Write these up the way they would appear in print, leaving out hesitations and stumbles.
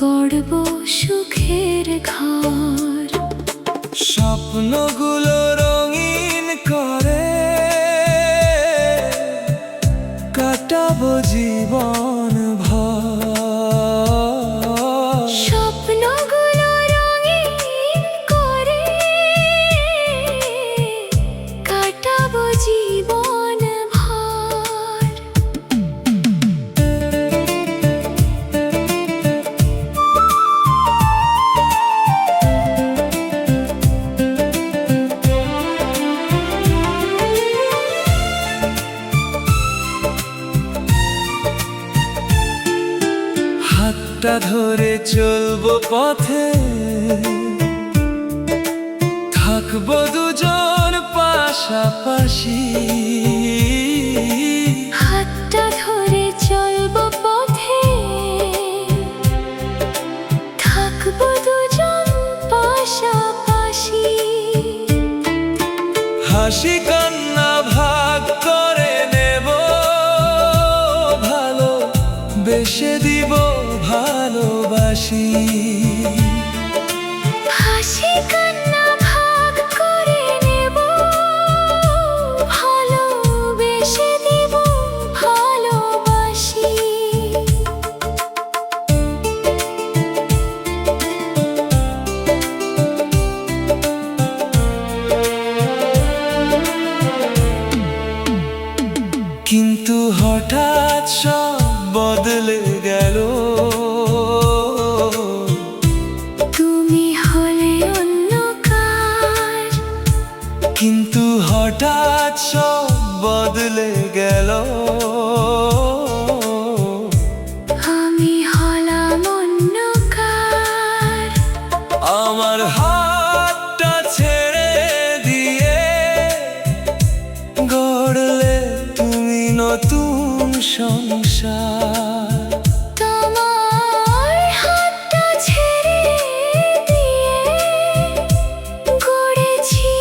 গড়ব সুখের ঘর। স্বপ্নগুলো রঙিন করে কাটাবো জীবন ভর। স্বপ্নগুলো রঙিন করে কাটাবো জীবন ভর। হাতটা ধরে চলবো পথে, থাকবো দুজন পাশাপাশি। হাতটা ধরে চলবো পথে, থাকবো দুজন পাশাপাশি। হাসি কান্না ভাগ করে নেব, ভালো বেসে দিব ভালোবাসি। হাসি কান্না ভাগ করে নেব, ভালোবেসে দিব ভালোবাসি। কিন্তু হঠাৎ সব বদলে গেল, তুমি হলে অন্য কার। কিন্তু হঠাৎ সব বদলে গেল। আমি হলাম অন্য কার। আমার হাতটা ছেড়ে দিয়ে গড়লে তুমি নতুন সংসার। তোমার হাতটা ছেড়ে দিয়ে গড়েছি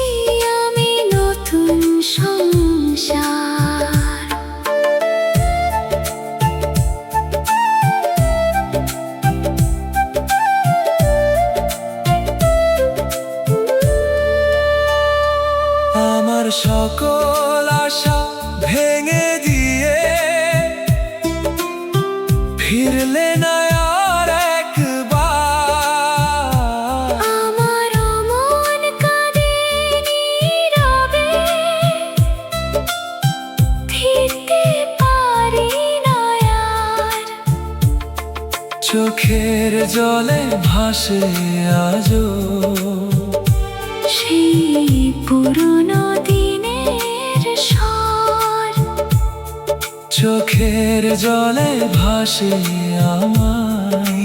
আমি নতুন সংসার। আমার সকল আশা ভেঙে দিয়ে ফিরলে না আর একবার। আমার মন কাঁদে নীরবে, ফিরতে পারি না আর। চোখের জলে ভাসে আজও সেই পুরনো দিনের স্বর। চোখের জলে ভাসে আমায়।